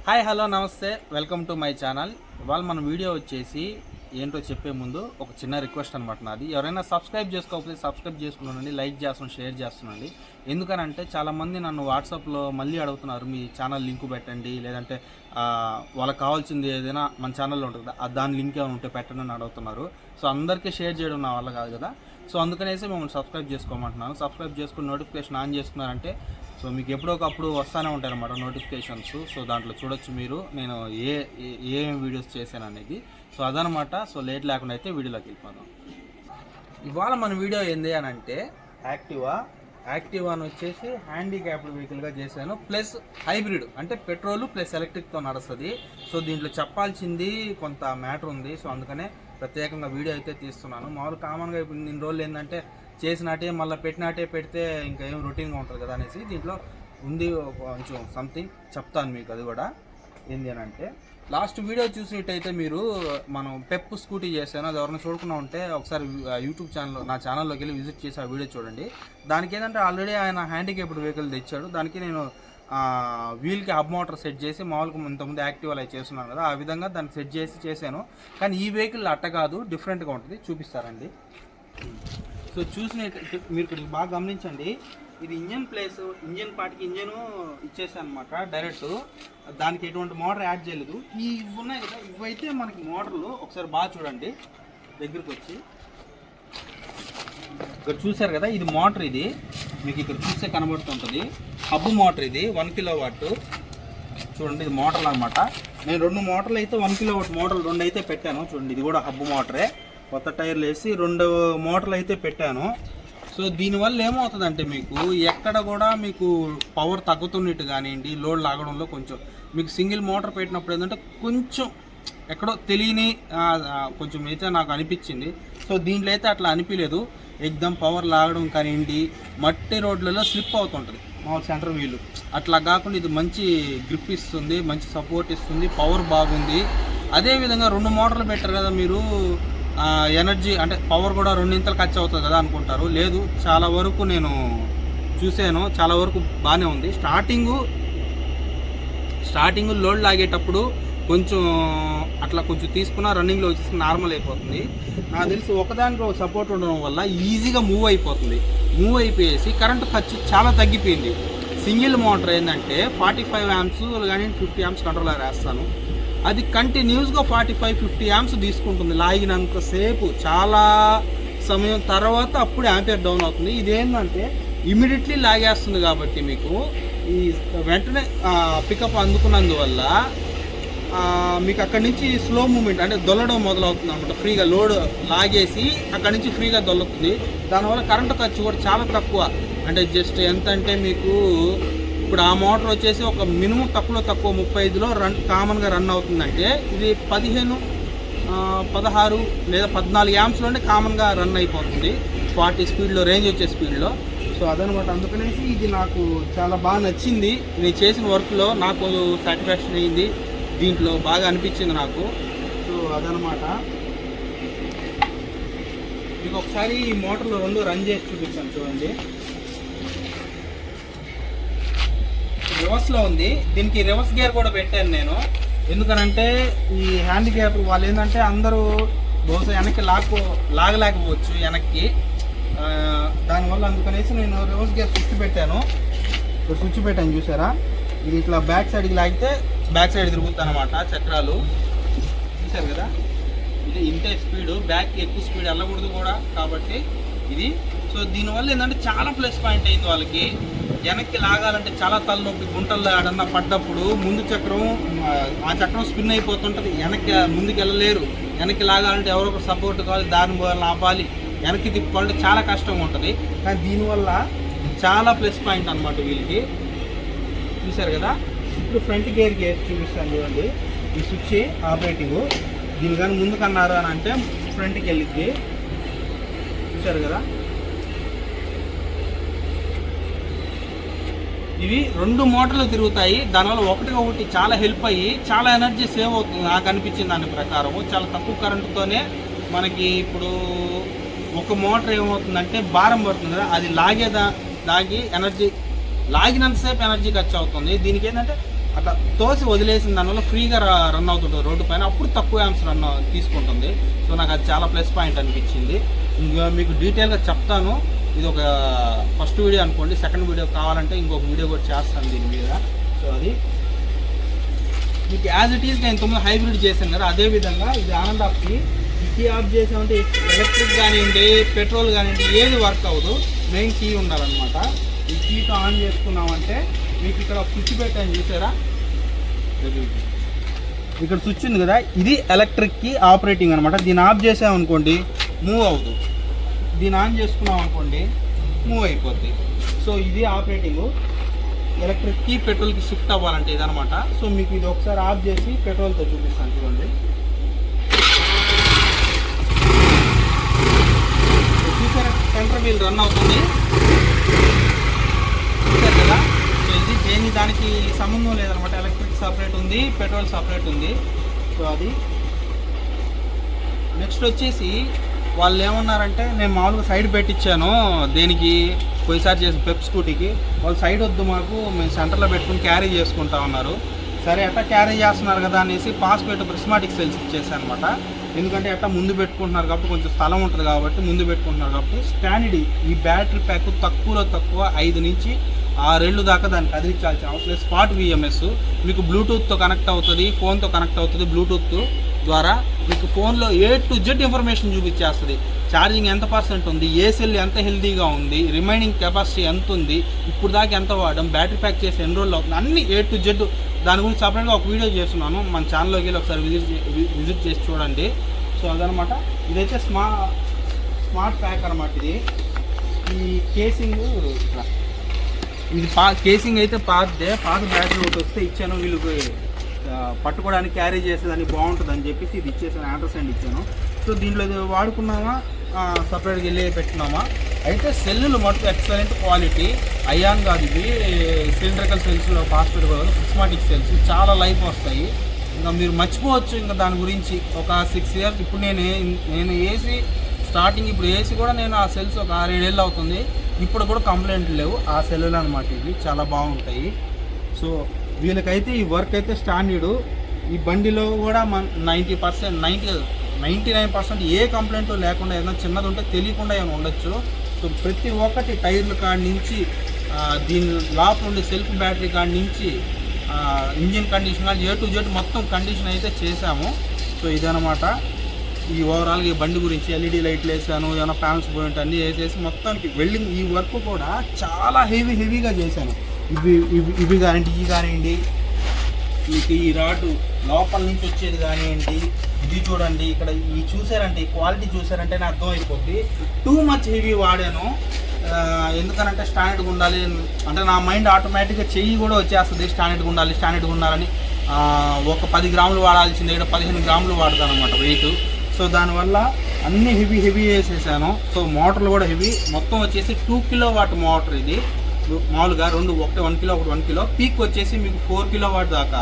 Hi hello నమస్తే welcome to my channel. ఇవాళ మన వీడియో వచ్చేసి ఏంటో చెప్పే ముందు ఒక చిన్న రిక్వెస్ట్ అనమాట నాది. ఎవరైనా సబ్స్క్రైబ్ చేసుకోకపోతే సబ్స్క్రైబ్ చేసుకున్నానండి, లైక్ చేస్తున్నాను, షేర్ చేస్తున్నాండి. ఎందుకనంటే చాలామంది నన్ను వాట్సాప్లో మళ్ళీ అడుగుతున్నారు, మీ ఛానల్ లింక్ పెట్టండి, లేదంటే వాళ్ళకి కావాల్సింది ఏదైనా మన ఛానల్లో ఉంటుంది కదా దాని లింక్ ఏమైనా ఉంటే పెట్టండి అని అడుగుతున్నారు. సో అందరికీ షేర్ చేయడం నా వల్ల కాదు కదా. సో అందుకనేసి మిమ్మల్ని సబ్స్క్రైబ్ చేసుకోమంటున్నాను. సబ్స్క్రైబ్ చేసుకుని నోటిఫికేషన్ ఆన్ చేసుకున్నారంటే సో మీకు ఎప్పుడోకప్పుడు వస్తూనే ఉంటాయి అన్నమాట నోటిఫికేషన్స్. సో దాంట్లో చూడొచ్చు మీరు నేను ఏం వీడియోస్ చేశాను అనేది. సో అదనమాట. సో లేట్ లేకుండా అయితే వీడియోలోకి వెళ్ళిపోదాం. ఇవాళ మన వీడియో ఏంది అని అంటే యాక్టివాని వచ్చేసి హ్యాండిక్యాప్డ్ వెహికల్గా చేశాను, ప్లస్ హైబ్రిడ్ అంటే పెట్రోల్ ప్లస్ ఎలక్ట్రిక్తో నడుస్తుంది. సో దీంట్లో చెప్పాల్సింది కొంత మ్యాటర్ ఉంది. సో అందుకనే ప్రత్యేకంగా వీడియో అయితే తీస్తున్నాను. మామూలు కామన్గా ఇప్పుడు ఇన్ని రోజులు ఏంటంటే చేసినట్టే మళ్ళీ పెట్టినట్టే పెడితే ఇంకా ఏం రొటీన్గా ఉంటుంది కదా అనేసి దీంట్లో ఉంది కొంచెం సంథింగ్ చెప్తాను మీకు. అది కూడా ఏంది అని అంటే లాస్ట్ వీడియో చూసినట్టయితే మీరు మనం పెప్ స్కూటీ చేశాను, అది ఎవరైనా చూడకుండా ఉంటే ఒకసారి యూట్యూబ్ ఛానల్ నా ఛానల్లోకి వెళ్ళి విజిట్ చేసి ఆ వీడియో చూడండి. దానికి ఏంటంటే ఆల్రెడీ ఆయన హ్యాండిక్యాప్డ్ వెహికల్ తెచ్చాడు. దానికి నేను వీల్కి హబ్ మోటార్ సెట్ చేసి మామూలుగా ఇంతకుముందు యాక్టివ్ అలా చేస్తున్నాను కదా, ఆ విధంగా దాన్ని సెట్ చేసి చేశాను. కానీ ఈ వెహికల్ అట్ట కాదు, డిఫరెంట్గా ఉంటుంది. చూపిస్తారండి. సో మీరు ఇక్కడ బాగా గమనించండి. ఇది ఇంజన్ ప్లేస్, ఇంజన్ పార్ట్కి ఇంజను ఇచ్చేసాను అనమాట డైరెక్ట్. దానికి ఎటువంటి మోటార్ యాడ్ చేయలేదు. ఇవి ఉన్నాయి కదా, ఇవైతే మనకి మోటార్లు ఒకసారి బాగా చూడండి దగ్గరికి వచ్చి. ఇక్కడ చూసారు కదా, ఇది మోటార్. ఇది మీకు ఇక్కడ చూస్తే కనబడుతుంటుంది. హబ్ మోటార్ ఇది 1 kW. చూడండి ఇది మోటార్లు అనమాట. నేను 2 మోటార్లు అయితే 1 kW మోటార్లు 2 అయితే పెట్టాను. చూడండి ఇది కూడా హబ్ మోటరే. కొత్త టైర్లు వేసి 2 మోటార్లు అయితే పెట్టాను. సో దీనివల్ల ఏమవుతుందంటే మీకు ఎక్కడ కూడా మీకు పవర్ తగ్గుతున్నట్టు కానివ్వండి, లోడ్ లాగడంలో కొంచెం మీకు సింగిల్ మోటార్ పెట్టినప్పుడు ఏంటంటే కొంచెం ఎక్కడో తెలియని కొంచెం అయితే నాకు అనిపించింది. సో దీంట్లో అయితే అట్లా అనిపించలేదు. ఎగ్దమ్ పవర్ లాగడం కానివ్వండి, మట్టి రోడ్లలో స్లిప్ అవుతుంటుంది మామూలు సెంటర్ వీలు. అట్లా కాకుండా ఇది మంచి గ్రిప్ ఇస్తుంది, మంచి సపోర్ట్ ఇస్తుంది, పవర్ బాగుంది. అదేవిధంగా 2 మోటార్లు పెట్టారు కదా మీరు, ఎనర్జీ అంటే పవర్ కూడా 2 ఖర్చు అవుతుంది కదా అనుకుంటారు. లేదు, చాలా వరకు నేను చూసాను, చాలా వరకు బాగానే ఉంది. స్టార్టింగ్ లోడ్ లాగేటప్పుడు కొంచెం అట్లా కొంచెం తీసుకున్న రన్నింగ్లో వచ్చేసి నార్మల్ అయిపోతుంది. నాకు తెలిసి ఒకదానికి సపోర్ట్ ఉండడం వల్ల ఈజీగా మూవ్ అయిపోయేసి కరెంటు ఖర్చు చాలా తగ్గిపోయింది. సింగిల్ మోటార్ ఏంటంటే 45 amps కానీ 50 amps కంట్రోలర్ వేస్తాను. అది కంటిన్యూస్గా 45-50 amps తీసుకుంటుంది లాగినంతసేపు. చాలా సమయం తర్వాత అప్పుడు యాంపియర్ డౌన్ అవుతుంది. ఇదేంటంటే ఇమీడియట్లీ లాగేస్తుంది కాబట్టి మీకు ఈ వెంటనే పికప్ అందుకున్నందువల్ల మీకు అక్కడి నుంచి స్లో మూమెంట్ అంటే దొల్లడం మొదలవుతుంది అనమాట. ఫ్రీగా లోడ్ లాగేసి అక్కడి నుంచి ఫ్రీగా దొల్లుతుంది. దానివల్ల కరెంటు ఖర్చు కూడా చాలా తక్కువ. అంటే జస్ట్ ఎంత అంటే మీకు ఇప్పుడు ఆ మోటార్ వచ్చేసి ఒక మినిమం తక్కువ 35లో కామన్గా రన్ అవుతుందంటే ఇది 15, 16 లేదా 14 amps కామన్గా రన్ అయిపోతుంది 40 స్పీడ్లో, రేంజ్ వచ్చే స్పీడ్లో. సో అదనమాట. అందుకనేసి ఇది నాకు చాలా బాగా నచ్చింది. నేను చేసిన వర్క్లో నాకు సాటిస్ఫాక్షన్ అయ్యింది, దీంట్లో బాగా అనిపించింది నాకు. సో అదనమాట. మీకు ఒకసారి ఈ మోటార్లు 2 రన్ చేసి చూపిస్తాను చూడండి. రివర్స్లో ఉంది. దీనికి రివర్స్ గేర్ కూడా పెట్టాను నేను. ఎందుకనంటే ఈ హ్యాండిక్యాప్ వాళ్ళు ఏంటంటే అందరూ బహుశా వెనక్కి లాగలేకపోవచ్చు వెనక్కి. దానివల్ల అందుకనేసి నేను రివర్స్ గేర్ స్విచ్ పెట్టాను. చూసారా, ఇది ఇట్లా బ్యాక్ సైడ్కి లాగితే బ్యాక్ సైడ్ తిరుగుతుంది అనమాట చక్రాలు. చూసారు కదా, ఇది ఇంతే స్పీడు, బ్యాక్ ఎక్కువ స్పీడ్ వెళ్ళకూడదు కూడా కాబట్టి ఇది. సో దీనివల్ల ఏంటంటే చాలా ప్లస్ పాయింట్ అయింది వాళ్ళకి. వెనక్కి లాగాలంటే చాలా తలనొప్పి, గుంటల్లో ఆడన్నా పడ్డప్పుడు ముందు చక్రం ఆ చక్రం స్పిన్ అయిపోతుంటుంది, ముందుకు వెళ్ళలేరు. వెనక్కి లాగాలంటే ఎవరో ఒక సపోర్ట్ కావాలి, దాని ఆపాలి, వెనక్కి తిప్పుకోవాలంటే చాలా కష్టంగా ఉంటుంది. కానీ దీనివల్ల చాలా ప్లస్ పాయింట్ అనమాట వీళ్ళకి. చూసారు కదా, ఇప్పుడు ఫ్రంట్ గేర్ చూపిస్తాను చూడండి. ఈ స్విచ్ ఆపరేటింగ్, దీని కానీ ముందుకన్నారు అని అంటే ఫ్రంట్కి వెళ్ళిద్ది. చూసారు కదా, ఇవి 2 మోటార్లు తిరుగుతాయి. దానివల్ల ఒకటి చాలా హెల్ప్ అయ్యి చాలా ఎనర్జీ సేవ్ అవుతుంది నాకు అనిపించింది. దాని ప్రకారం చాలా తక్కువ కరెంటుతోనే మనకి ఇప్పుడు ఒక మోటార్ ఏమవుతుందంటే భారం పడుతుంది కదా, అది లాగి ఎనర్జీ లాగినంతసేపు ఎనర్జీ ఖర్చు అవుతుంది. దీనికి ఏంటంటే అట్లా తోసి వదిలేసిన దానివల్ల ఫ్రీగా రన్ అవుతుంటుంది రోడ్డు పైన, అప్పుడు తక్కువ యాంప్స్ రన్ తీసుకుంటుంది. సో నాకు అది చాలా ప్లస్ పాయింట్ అనిపించింది. ఇంకా మీకు డీటెయిల్గా చెప్తాను. ఇది ఒక ఫస్ట్ వీడియో అనుకోండి, సెకండ్ వీడియో కావాలంటే ఇంకొక వీడియో కూడా చేస్తాను దీని మీద. సో అది మీకు యాజ్ ఇట్ ఈజ్ నేను 9 హైబ్రిడ్ చేశాను కదా, అదేవిధంగా ఇది ఆన్ అండ్ ఆఫ్కి కీ ఆఫ్ చేసామంటే ఎలక్ట్రిక్ కానివ్వండి, పెట్రోల్ కానివ్వండి, ఏది వర్క్ అవ్వదు. మెయిన్ కీ ఉండాలన్నమాట. ఈ కీతో ఆన్ చేసుకున్నామంటే మీకు ఇక్కడ స్విచ్ పెట్టాను చూసారా, ఇక్కడ స్విచ్ ఉంది కదా, ఇది ఎలక్ట్రిక్కి ఆపరేటింగ్ అనమాట. దీన్ని ఆఫ్ చేసామనుకోండి మూవ్ అవ్వదు, దీన్ని ఆన్ చేసుకున్నాం అనుకోండి మూవ్ అయిపోద్ది. సో ఇది ఆపరేటింగ్. ఎలక్ట్రిక్కి పెట్రోల్కి షిఫ్ట్ అవ్వాలంటే ఇదనమాట. సో మీకు ఇది ఒకసారి ఆఫ్ చేసి పెట్రోల్తో చూపిస్తాను చూడండి. చూసారా సెంటర్ వీల్ రన్ అవుతుంది, చూసారు కదా. సో ఇది దేని దానికి సంబంధం లేదనమాట. ఎలక్ట్రిక్ సపరేట్ ఉంది, పెట్రోల్ సపరేట్ ఉంది. సో అది నెక్స్ట్ వచ్చేసి వాళ్ళు ఏమన్నారంటే, నేను మామూలుగా సైడ్ పెట్టించాను దేనికి పోయిసారి చేసిన పెప్ స్కూటీకి. వాళ్ళు సైడ్ వద్దు మాకు, మేము సెంటర్లో పెట్టుకుని క్యారీ చేసుకుంటా ఉన్నారు. సరే ఎట్లా క్యారీ చేస్తున్నారు కదా అనేసి పాస్పేట్ ప్రిస్మాటిక్ సెల్స్ ఇచ్చేసాను అనమాట. ఎందుకంటే ఎట్లా ముందు పెట్టుకుంటున్నారు కాబట్టి కొంచెం స్థలం ఉంటుంది కాబట్టి ముందు పెట్టుకుంటున్నారు కాబట్టి స్టాండర్డ్ ఈ బ్యాటరీ ప్యాక్ తక్కువలో తక్కువ 5 నుంచి 6 ఏళ్ళు దాకా దాన్ని కదిలించాల్సిన అవసరం లేదు. స్పాట్ విఎంఎస్ మీకు బ్లూటూత్తో కనెక్ట్ అవుతుంది, ఫోన్తో కనెక్ట్ అవుతుంది. బ్లూటూత్ ద్వారా మీకు ఫోన్లో A to Z ఇన్ఫర్మేషన్ చూపించేస్తుంది. ఛార్జింగ్ ఎంత % ఉంది, ఏ సెల్ ఎంత హెల్తీగా ఉంది, రిమైనింగ్ కెపాసిటీ ఎంత ఉంది, ఇప్పుడు దాకా ఎంత వాడడం, బ్యాటరీ ప్యాక్ చేసి ఎన్ని రోజులు అవుతుంది, అన్ని A to Z. దాని గురించి సపరేట్గా ఒక వీడియో చేస్తున్నాను, మన ఛానల్లోకి వెళ్ళి ఒకసారి విజిట్ చేసి చూడండి. సో అదనమాట. ఇదైతే స్మార్ట్ ప్యాక్ అనమాట. ఇది ఈ కేసింగ్ ఇది కేసింగ్ అయితే పాత బ్యాటరీ ఒకటి వస్తే ఇచ్చాను, వీళ్ళకి పట్టుకోవడానికి క్యారీ చేసేదానికి బాగుంటుంది అని చెప్పేసి ఇది ఇచ్చేసాను, ఆండ్రాయిడ్ ఇచ్చాను. సో దీంట్లో ఇది వాడుకున్నామా, సపరేట్గా వెళ్ళి పెట్టినామా. అయితే సెల్లులు మటుకు ఎక్సలెంట్ క్వాలిటీ. అయాన్ కాదు ఇవి, సిలిండ్రికల్ సెల్స్లో పాస్పేట్ కాదు, ప్రిస్మాటిక్ సెల్స్, చాలా లైఫ్ వస్తాయి. ఇంకా మీరు మర్చిపోవచ్చు ఇంకా దాని గురించి. ఒక 6 years ఇప్పుడు నేను ఏసీ స్టార్టింగ్, ఇప్పుడు ఏసీ కూడా నేను ఆ సెల్స్ ఒక 6-7 ఏళ్ళు అవుతుంది, ఇప్పుడు కూడా కంప్లైంట్లు లేవు. ఆ సెల్లులు అనమాట ఇవి, చాలా బాగుంటాయి. సో వీళ్ళకైతే ఈ వర్క్ అయితే స్టాండర్డు. ఈ బండిలో కూడా 99% ఏ కంప్లైంట్ లేకుండా, ఏదైనా చిన్నది ఉంటే తెలియకుండా ఏమైనా ఉండొచ్చు. సో ప్రతి ఒక్కటి టైర్ల కాడి నుంచి దీని లోపల ఉండే సెల్ఫ్ బ్యాటరీ కాడి నుంచి ఇంజిన్ కండిషన్ కానీ A to Z మొత్తం కండిషన్ అయితే చేశాము. సో ఇదనమాట ఈ ఓవరాల్గా ఈ బండి గురించి. LED లైట్లు వేసాను, ఏమైనా ప్యానల్స్ పోయింట్ అన్నీ వేసేసి మొత్తానికి వెల్డింగ్. ఈ వర్క్ కూడా చాలా హెవీగా చేశాను. ఇవి కానివ్వండి, మీకు ఈ రాడ్ లోపల నుంచి వచ్చేది కానివ్వండి, ఇది చూడండి. ఇక్కడ ఈ చూసారంటే, ఈ క్వాలిటీ చూసారంటే నాకు అర్థమైపోద్ది. టూ మచ్ హెవీ వాడాను. ఎందుకనంటే స్టాండర్డ్గా ఉండాలి అంటే నా మైండ్ ఆటోమేటిక్గా చెయ్యి కూడా వచ్చేస్తుంది, స్టాండర్డ్గా ఉండాలని. ఒక 10 గ్రాములు వాడాల్సింది ఇక్కడ 15 గ్రాములు వాడతాను అనమాట వెయిట్. సో దానివల్ల అన్నీ హెవీ వేసేసాను. సో మోటార్లు కూడా హెవీ. మొత్తం వచ్చేసి 2 kW మోటార్ ఇది. మామూలుగా 1 కిలో 1 కిలో, పీక్ వచ్చేసి మీకు 4 kW దాకా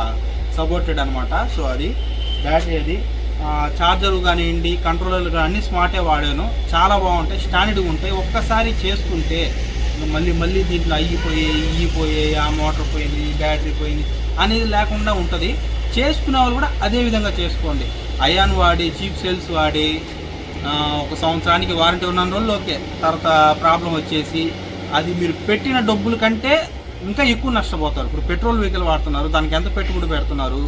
సపోర్టెడ్ అనమాట. సో అది బ్యాటరీ, అది ఛార్జర్ కానివ్వండి, కంట్రోలర్లు కానీ అన్నీ స్మార్టే వాడాను. చాలా బాగుంటాయి, స్టాండర్డ్గా ఉంటాయి. ఒక్కసారి చేసుకుంటే మళ్ళీ దీంట్లో ఇయ్యిపోయాయి, ఆ మోటార్ పోయింది, ఈ బ్యాటరీ పోయింది అనేది లేకుండా ఉంటుంది. చేసుకునే వాళ్ళు కూడా అదే విధంగా చేసుకోండి. అయాన్ వాడి, చీప్ సెల్స్ వాడి 1 సంవత్సరానికి వారంటీ ఉన్న రోజులు ఓకే. తర్వాత ప్రాబ్లం వచ్చేసి అది మీరు పెట్టిన డబ్బుల కంటే ఇంకా ఎక్కువ నష్టపోతారు. ఇప్పుడు పెట్రోల్ వెహికల్ వాడుతున్నారు, దానికి ఎంత పెట్టుబడి పెడుతున్నారు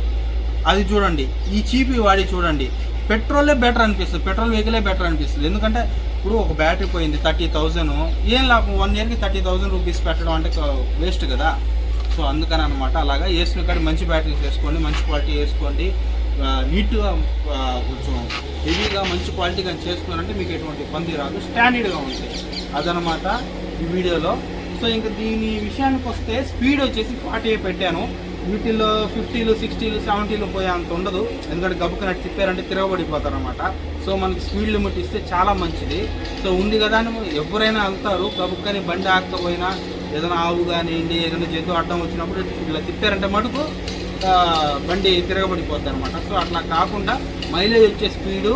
అది చూడండి. ఈ చీపీ వాడి చూడండి, పెట్రోల్ వెహికలే బెటర్ అనిపిస్తుంది. ఎందుకంటే ఇప్పుడు ఒక బ్యాటరీ పోయింది 30,000, ఏం లాభం 1 yearకి 30,000 రూపీస్ పెట్టడం అంటే వేస్ట్ కదా. సో అందుకని అనమాట. అలాగా వేసుకునే కాడ మంచి బ్యాటరీస్ వేసుకోండి, మంచి క్వాలిటీ వేసుకోండి. నీట్గా కొంచెం హెవీగా మంచి క్వాలిటీగా చేసుకున్నారంటే మీకు ఎటువంటి ఇబ్బంది రాదు, స్టాండర్డ్గా ఉంటుంది. అదనమాట ఈ వీడియోలో. సో ఇంకా దీని విషయానికి వస్తే స్పీడ్ వచ్చేసి 40 పెట్టాను. వీటిల్లో 50, 60, 70 పోయే అంత ఉండదు. ఎందుకంటే గబుక్కనట్టు తిప్పారంటే తిరగబడిపోతారు అనమాట. సో మనకి స్పీడ్ లిమిట్ ఇస్తే చాలా మంచిది. సో ఉంది కదా అని ఎవరైనా వెళ్తారు, గబుక్కని బండి ఆకపోయినా ఏదైనా ఆవు కానివ్వండి, ఏదైనా జంతువు అడ్డం వచ్చినప్పుడు ఇలా తిప్పారంటే మటుకు బండి తిరగబడిపోద్ది అనమాట. సో అట్లా కాకుండా మైలేజ్ వచ్చే స్పీడు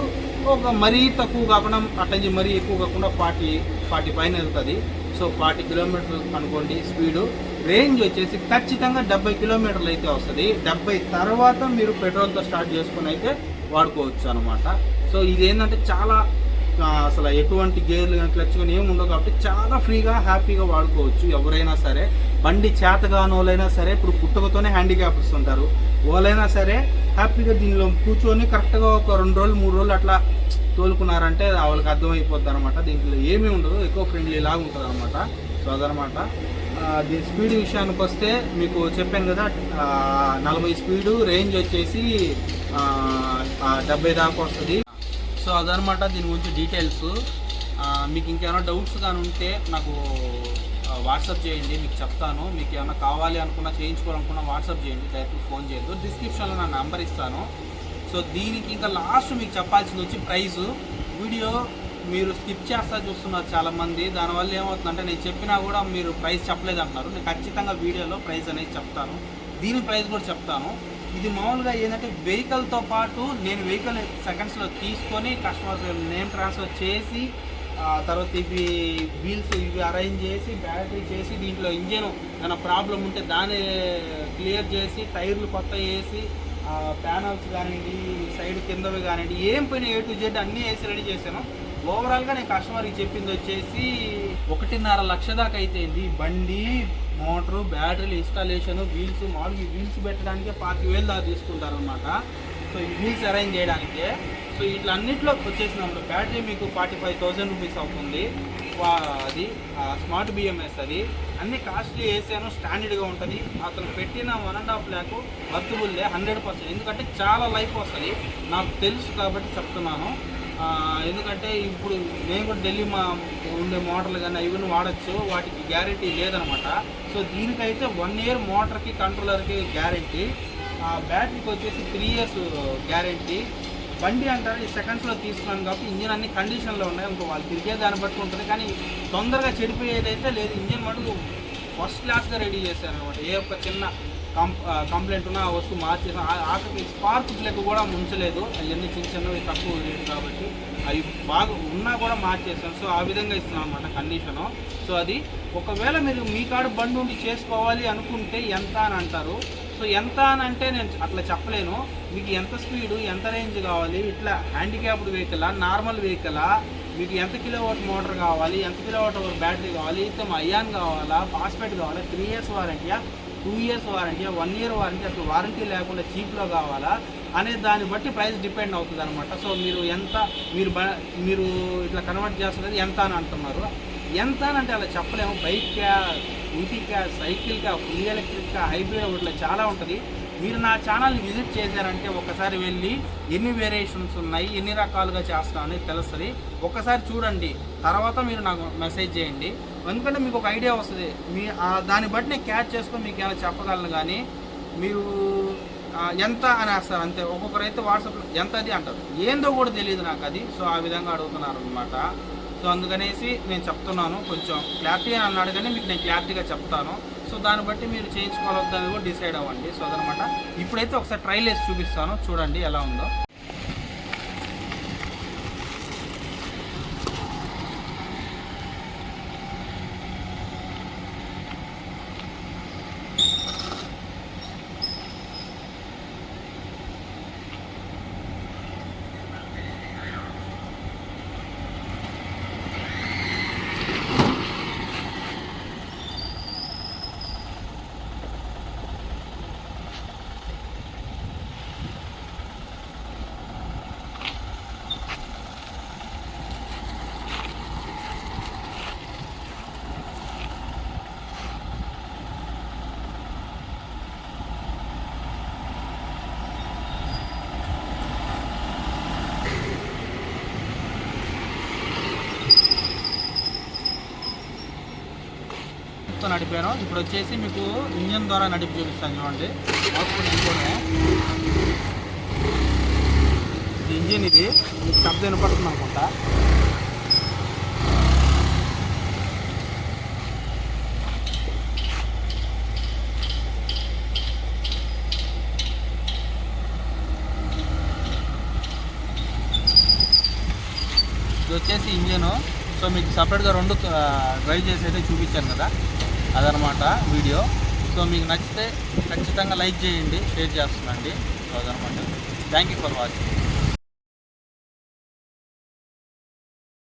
ఒక మరీ తక్కువ కాకుండా, అట్లా మరీ ఎక్కువ కాకుండా 40 పైన వెళ్తుంది. సో 40 కిలోమీటర్లు అనుకోండి స్పీడు. రేంజ్ వచ్చేసి ఖచ్చితంగా 70 కిలోమీటర్లు అయితే వస్తుంది. 70 తర్వాత మీరు పెట్రోల్తో స్టార్ట్ చేసుకుని అయితే వాడుకోవచ్చు అనమాట. సో ఇది ఏంటంటే చాలా అసలు ఎటువంటి గేర్లు కానీ క్లచ్ కానీ ఏమి ఉండవు కాబట్టి చాలా ఫ్రీగా హ్యాపీగా వాడుకోవచ్చు ఎవరైనా సరే. బండి చేతగాని వాళ్ళైనా సరే, ఇప్పుడు పుట్టుకతోనే హ్యాండిక్యాప్స్ ఉంటారు, వాళ్ళైనా సరే హ్యాపీగా దీనిలో కూర్చొని కరెక్ట్గా ఒక 2 రోజులు 3 రోజులు అట్లా తోలుకున్నారంటే వాళ్ళకి అర్థమైపోద్ది అనమాట. దీంట్లో ఏమీ ఉండదు, ఎక్కువ ఫ్రెండ్లీ లాగా ఉంటుంది అనమాట. సో అదనమాట. దీని స్పీడ్ విషయానికి వస్తే మీకు చెప్పాను కదా, 40 స్పీడు, రేంజ్ వచ్చేసి 70 దాకా వస్తుంది. సో అదనమాట దీని గురించి డీటెయిల్స్. మీకు ఇంకేమైనా డౌట్స్ కానీ ఉంటే నాకు వాట్సాప్ చేయండి, మీకు చెప్తాను. మీకు ఏమైనా కావాలి అనుకున్నా, చేయించుకోవాలనుకున్నా వాట్సాప్ చేయండి, డైరెక్ట్ ఫోన్ చేయొద్దు. డిస్క్రిప్షన్లో నా నెంబర్ ఇస్తాను. సో దీనికి ఇంకా లాస్ట్ మీకు చెప్పాల్సింది వచ్చి ప్రైజు. వీడియో మీరు స్కిప్ చేస్తా చూస్తున్నారు చాలామంది, దానివల్ల ఏమవుతుందంటే నేను చెప్పినా కూడా మీరు ప్రైస్ చెప్పలేదు అంటున్నారు. నేను ఖచ్చితంగా వీడియోలో ప్రైస్ అనేది చెప్తాను, దీని ప్రైస్ కూడా చెప్తాను. ఇది మామూలుగా ఏంటంటే వెహికల్తో పాటు నేను వెహికల్ సెకండ్స్లో తీసుకొని కస్టమర్ నేమ్ ట్రాన్స్ఫర్ చేసి తర్వాత ఇవి వీల్స్ ఇవి అరేంజ్ చేసి బ్యాటరీ చేసి దీంట్లో ఇంజన్ ఏమైనా ప్రాబ్లం ఉంటే దాన్ని క్లియర్ చేసి టైర్లు కొత్త వేసి ప్యానల్స్ కానివ్వండి, సైడ్ కిందవి కానివ్వండి, ఏం పైన A to Z అన్నీ వేసి రెడీ చేశాను. ఓవరాల్గా నేను కస్టమర్కి చెప్పింది వచ్చేసి 1.5 లక్ష దాకా అయితేంది. బండి, మోటరు, బ్యాటరీలు, ఇన్స్టాలేషను, వీల్స్, మామూలుగా వీల్స్ పెట్టడానికే 25,000 దాకా తీసుకుంటారనమాట. సో ఈ వీల్స్ అరేంజ్ చేయడానికే. సో ఇట్లా అన్నింటిలో వచ్చేసినప్పుడు బ్యాటరీ మీకు 45,000 రూపీస్ అవుతుంది. అది స్మార్ట్ BMS, అది అన్ని కాస్ట్లీ వేసాను, స్టాండర్డ్గా ఉంటుంది. అతను పెట్టిన 1.5 lakh వర్తబుల్లే 100%. ఎందుకంటే చాలా లైఫ్ వస్తుంది, నాకు తెలుసు కాబట్టి చెప్తున్నాను. ఎందుకంటే ఇప్పుడు నేను కూడా ఢిల్లీ ఉండే మోటార్లు కానీ ఇవన్నీ వాడచ్చు, వాటికి గ్యారెంటీ లేదనమాట. సో దీనికైతే 1 year మోటార్కి, కంట్రోలర్కి గ్యారెంటీ. బ్యాటరీకి వచ్చేసి 3 years గ్యారెంటీ. బండి అంటారు ఈ సెకండ్స్లో తీసుకున్నాను కాబట్టి ఇంజిన్ అన్ని కండిషన్లో ఉన్నాయి. ఇంకో వాళ్ళు తిరిగే దాన్ని బట్టి ఉంటుంది, కానీ తొందరగా చెడిపోయేదైతే లేదు. ఇంజిన్ మటుకు ఫస్ట్ క్లాస్గా రెడీ చేశారు అనమాట. ఏ ఒక్క చిన్న కంప్లైంట్ ఉన్నా ఆ వస్తువు మార్చేసాను. ఆఖరికి స్పార్క్ ప్లగ్ కూడా ఉంచలేదు, అవన్నీ చిన్న చిన్నవి తక్కువ రేటు కాబట్టి అవి బాగా ఉన్నా కూడా మార్చేసాను. సో ఆ విధంగా ఇస్తున్నాను అనమాట కండిషను. సో అది ఒకవేళ మీరు మీ కాడ బండి ఉండి చేసుకోవాలి అనుకుంటే ఎంత అని అంటారు. సో ఎంత అని అంటే నేను అట్లా చెప్పలేను. మీకు ఎంత స్పీడు, ఎంత రేంజ్ కావాలి, ఇట్లా హ్యాండిక్యాప్డ్ వెహికలా, నార్మల్ వెహికలా, మీకు ఎంత కిలోవాట్ మోటార్ కావాలి, ఎంత కిలోవాట్ అవర్ బ్యాటరీ కావాలి, ఇంత అయాన్ కావాలా, ఫాస్ఫేట్ కావాలా, 3 years వారంటీయా, 2 years వారంటీయా, 1 year వారంటీ, అసలు వారంటీ లేకుండా చీప్లో కావాలా అనే దాన్ని బట్టి ప్రైస్ డిపెండ్ అవుతుంది అనమాట. సో మీరు ఎంత మీరు ఇట్లా కన్వర్ట్ చేస్తున్నది ఎంత అని అంటున్నారు. ఎంత అని అంటే అలా చెప్పలేము. బైక్కా, స్కూటీకా, సైకిల్కా, ఫుల్ ఎలక్ట్రిక్కా, హైబ్రిడ్, ఇట్లా చాలా ఉంటుంది. మీరు నా ఛానల్ని విజిట్ చేశారంటే ఒకసారి వెళ్ళి ఎన్ని వేరియేషన్స్ ఉన్నాయి, ఎన్ని రకాలుగా చేస్తాను అనేది తెలుస్తుంది. ఒకసారి చూడండి, తర్వాత మీరు నాకు మెసేజ్ చేయండి. ఎందుకంటే మీకు ఒక ఐడియా వస్తుంది. దాన్ని బట్టి నేను క్యాచ్ చేసుకొని మీకు ఏమైనా చెప్పగలను. కానీ మీరు ఎంత అని వేస్తారు అంతే. ఒక్కొక్కరైతే వాట్సాప్లో ఎంత అది అంటారు, ఏందో కూడా తెలియదు నాకు అది. సో ఆ విధంగా అడుగుతున్నారు అనమాట. సో అందుకనేసి నేను చెప్తున్నాను, కొంచెం క్లారిటీ అని అన్నాడు కానీ మీకు నేను క్లారిటీగా చెప్తాను. సో దాన్ని బట్టి మీరు చేయించుకోవాలని కూడా డిసైడ్ అవ్వండి. సో అదనమాట. ఇప్పుడైతే ఒకసారి ట్రైల్ వేసి చూపిస్తాను, చూడండి ఎలా ఉందో. నడిపాను. ఇప్పుడు వచ్చేసి మీకు ఇంజన్ ద్వారా నడిపి చూపిస్తాను చూడండి. అవుట్పుట్ ఇంజిన్ ఇది మీకు శబ్దం వినపడుతుంది అనుకుంటా. ఇది వచ్చేసి ఇంజను. సో మీకు సపరేట్గా 2 డ్రైవ్ చేసి అయితే చూపించాను కదా. అదనమాట వీడియో. సో మీకు నచ్చితే ఖచ్చితంగా లైక్ చేయండి, షేర్ చేస్తుందండి. సో అదనమాట. Thank you for watching.